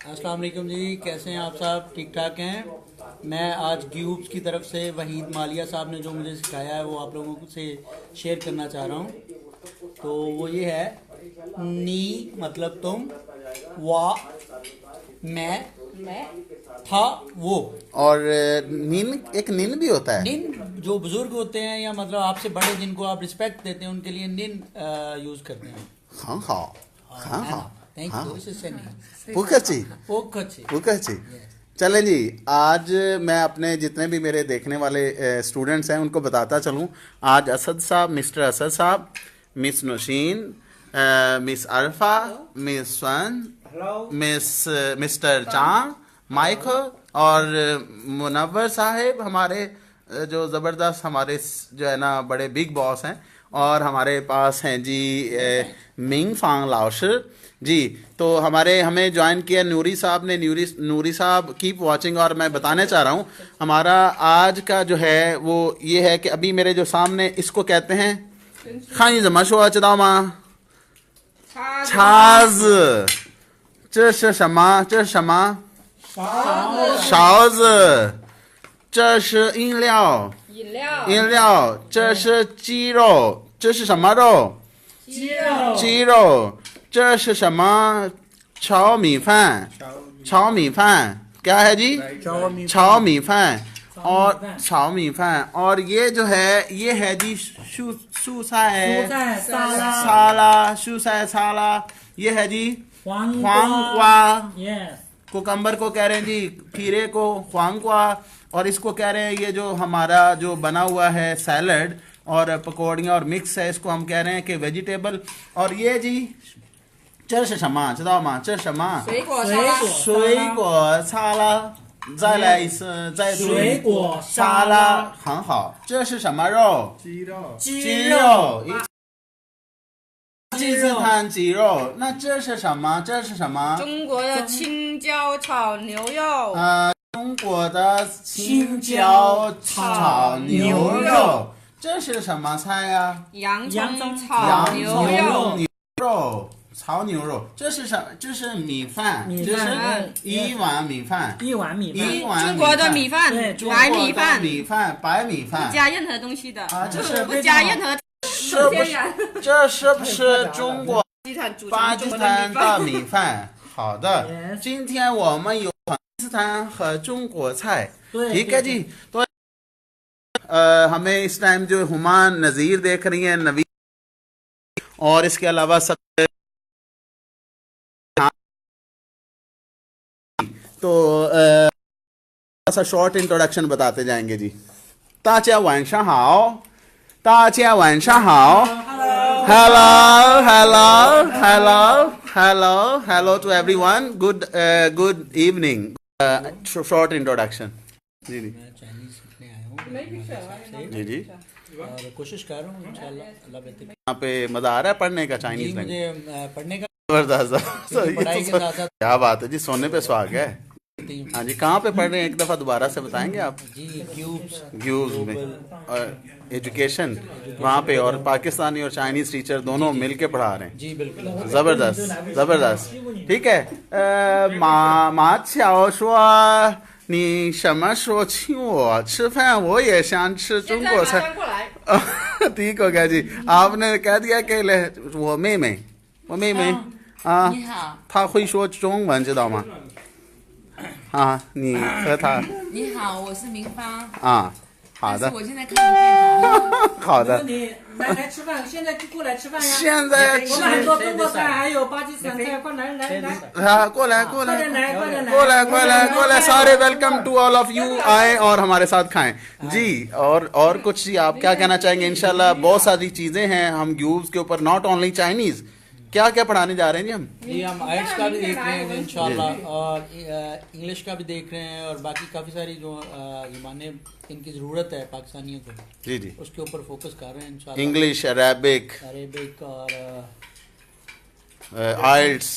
अस्सलाम वालेकुम जी, कैसे हैं आप सब? ठीक ठाक हैं? मैं आज ग्यूब्स की तरफ से वहीद मालिया साहब ने जो मुझे सिखाया है वो आप लोगों से शेयर करना चाह रहा हूँ। तो वो ये है, नी मतलब तुम, वा मैं, था वो। और निन, एक निन भी होता है। निन जो बुजुर्ग होते हैं या मतलब आपसे बड़े जिनको आप रिस्पेक्ट देते हैं उनके लिए निन यूज करते हैं। हाँ हाँ हाँ हाँ थैंक हाँ। यू। इससे नहीं पुकची पोखची। पुकची। चलें जी, आज मैं अपने जितने भी मेरे देखने वाले स्टूडेंट्स हैं उनको बताता चलूं। आज असद साहब, मिस्टर असद साहब, मिस नौशीन, मिस अरफा, मिस वन, मिस्टर चांद, माइकल और मुनव्वर साहिब, हमारे जो ज़बरदस्त हमारे जो है ना बड़े बिग बॉस हैं। और हमारे पास हैं जी मिंग फांग लाओशर जी। तो हमें ज्वाइन किया नूरी साहब ने। नूरी साहब कीप वाचिंग। और मैं बताने चाह रहा हूँ हमारा आज का जो है वो ये है कि अभी मेरे जो सामने इसको कहते हैं खाई जमाशो अचदामा छाज। 这是什么？这是什么？勺子。这是饮料。饮料。这是鸡肉。这是什么肉？鸡肉。这是什么？炒米饭。炒米饭 क्या है जी? 炒米饭 और 炒米饭। और ये जो है ये है जी सूसा है साला। सूसा है साला। ये है जी ख्वांगवा। कुकम्बर को कह रहे हैं जी, खीरे को ख्वांगवा। और इसको कह रहे हैं ये जो हमारा जो बना हुआ है सैलड और पकौड़ियाँ और मिक्स है, इसको हम कह रहे हैं कि वेजिटेबल। और ये जी 这是什么？知道吗？这是什么？水果沙拉。再来一次，再读水果沙拉，很好。这是什么肉？鸡肉。金字塔鸡肉。那这是什么？这是什么？中国的青椒炒牛肉。中国的青椒炒牛肉。这是什么菜呀？洋葱炒牛肉。炒牛肉。这是什么？这是米饭。这是一碗米饭。中国的米饭，白米饭。白米饭。不加任何东西的。这是不加任何。这是不是中国巴基斯坦的米饭？好的，今天我们有巴基斯坦和中国菜。ठीक है जी। तो हमें इस टाइम जो हुमान नज़ीर देख रही हैं, नवी, और इसके अलावा सब। तो ऐसा शॉर्ट इंट्रोडक्शन बताते जाएंगे जी। 大家晚上好。大家晚上好。Hello to everyone. Good evening. Short introduction. जी जी जी जी। और कोशिश कर रहा हूँ इंशाल्लाह अल्लाह बेहतर। यहाँ पे मजा आ रहा है पढ़ने का चाइनीज में? मुझे पढ़ने का जबरदस्त। पढ़ाई के साथ साथ क्या बात है जी, सोने पे सुहाग है। हाँ जी, कहाँ पे पढ़ रहे हैं एक दफ़ा दोबारा से बताएंगे आप? जी ग्यूब्स में और एजुकेशन वहाँ पे, और पाकिस्तानी और चाइनीज़ टीचर दोनों मिल के पढ़ा रहे हैं जी बिल्कुल। ज़बरदस्त। ठीक है। 马巧说你什么时候请我吃饭？我也想吃中国菜。ठीक हो गया जी। आपने कह दिया कि वो妹妹啊，她会说中文知道吗？啊，你和他。你好，我是明芳。啊，好的。我现在看不见。好的。你来吃饭，现在就过来吃饭呀！现在我们很多中国菜，还有巴基斯坦菜，快来。हाँ,过来，सारे welcome to all of you. आए और हमारे साथ खाएं जी। और कुछ जी आप क्या कहना चाहेंगे? इंशाल्लाह बहुत सारी चीजें हैं हम ग्यूब्स के ऊपर, नॉट ओनली चाइनीज। क्या क्या पढ़ाने जा रहे हैं जी हम? आइट्स का भी देख रहे हैं इंशाल्लाह, और इंग्लिश का भी देख रहे हैं, और बाकी काफ़ी सारी जो ज़बानें इनकी ज़रूरत है पाकिस्तानियों को, जी जी, उसके ऊपर फोकस कर रहे हैं इंशाल्लाह। इंग्लिश, अरेबिक और IELTS,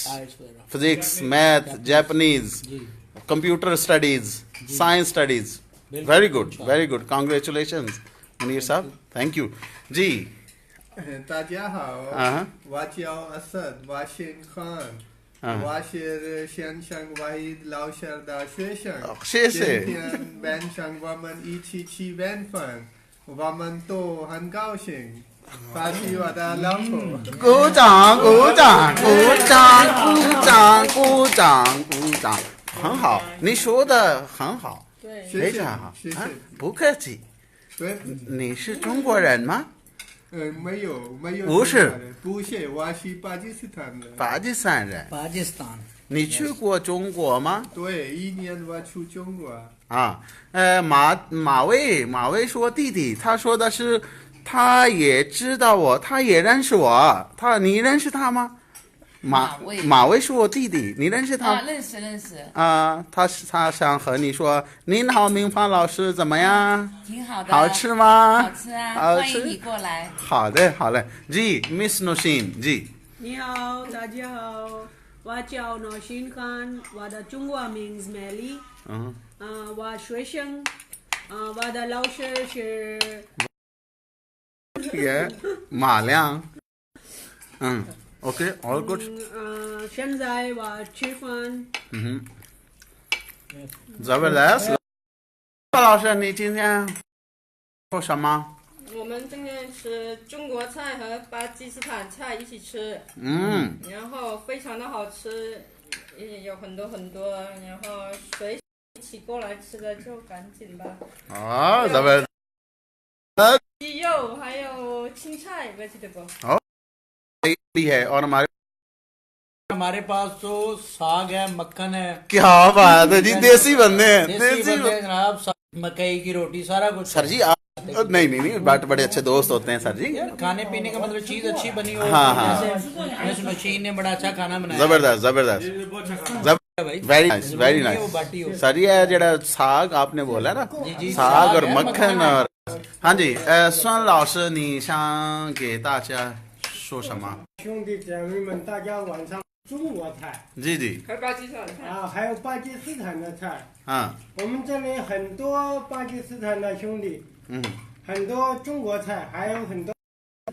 physics, math, Japanese, computer studies, science studies. Very good. Congratulations Munir साहब, थैंक यू जी। 大家好，我叫 असद वाशिन खान। 我是线上外老师的学生。谢谢。今天晚上我们一起吃晚饭，我们都很高兴。巴西我的老婆。鼓掌，鼓掌，鼓掌，鼓掌，鼓掌，鼓掌，很好，你说的很好，对，非常好，谢谢。不客气。对，你是中国人吗？没有，不是，不是，我是巴基斯坦人。巴基斯坦人。巴基斯坦。你去过中国吗？对，一年我去中国。啊，马威说弟弟，他说的是，他也知道我，他也认识我，你认识他吗？马威是我弟弟，你认识他？认识。他想和你说，您好，明芳老师怎么样？挺好的。好吃吗？好吃啊，欢迎你过来。好的，好嘞。जी मिस नौशीन जी。你好，大家好，我叫诺辛汗，我的中文名字美丽。我学生，我的老师是马亮。OK, all good。现在我吃饭。Zabardast。老师，你今天做什么？我们今天吃中国菜和巴基斯坦菜一起吃，然后非常的好吃，有很多，然后谁一起过来吃的就赶紧吧。Zabardast。鸡肉还有青菜 vegetable。है और हमारे पास तो साग है, मक्खन है। क्या बात है जी, देसी बंदे हैं। देसी बंदे जनाब, मकई की रोटी सारा कुछ। सर जी आप नहीं बड़े अच्छे दोस्त होते हैं सर जी। खाने पीने का मतलब चीज अच्छी बनी हो। हाँ। इस मशीन ने बड़ा अच्छा खाना बनाया। जबरदस्त वेरी नाइस सर जी। है जेड़ा साग आपने बोला ना, साग और मक्खन और हाँ जी। 孙老师你想给大家说什么？兄弟姐妹们，大家晚上中国菜。जी 还有巴基斯坦菜。还有巴基斯坦的菜。我们这里很多巴基斯坦的兄弟。很多中国菜，还有很多巴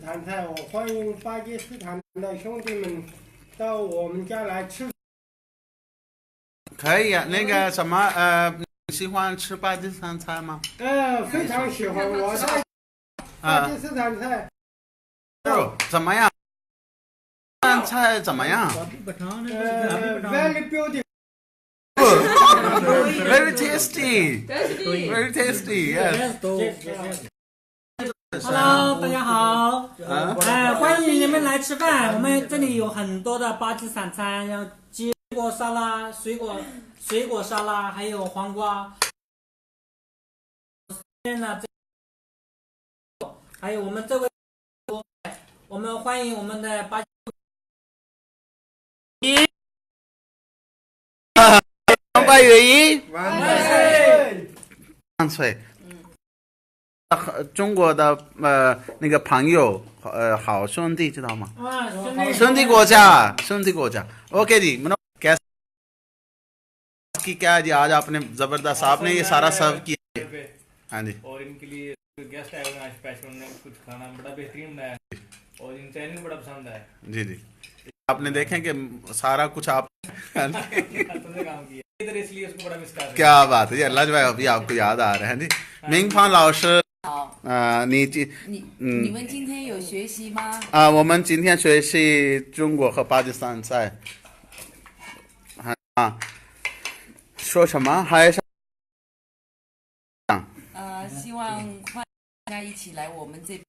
基斯坦菜。我欢迎巴基斯坦的兄弟们到我们家来吃。可以啊，那个什么你喜欢吃巴基斯坦菜吗？非常喜欢我的巴基斯坦菜。怎么样？菜怎么样？Very beautiful. Very tasty. Very tasty. Yes. Hello， 大家好。欢迎你们来吃饭。我们这里有很多的巴基斯坦餐，有鸡果沙拉、水果沙拉，还有黄瓜。还有我们这位。我们欢迎我们的巴基拜月一，万岁！中国的那个朋友好兄弟知道吗？兄弟国家 ओके जी। मतलब कैसे की क्या जी, आज आपने जबरदस्त आपने ये सारा सर्व किया। हाँ जी। और इनके लिए गेस्ट आए हुए हैं स्पेशल, उन्होंने कुछ खाना बड़ा बेहतरीन बनाया और इन चैनल बड़ा पसंद आया। जी आपने देखें कि सारा कुछ आप काम किया इधर, इसलिए उसको बड़ा मिस कर रहे हैं। क्या बात है जी, अल्लाह भाई अभी आपको याद आ रहे हैं जी। मिंग फान लाओ师你们今天有学习吗？我们今天学习中国和巴基斯坦菜。说什么？还是希望欢迎大家一起来我们这边。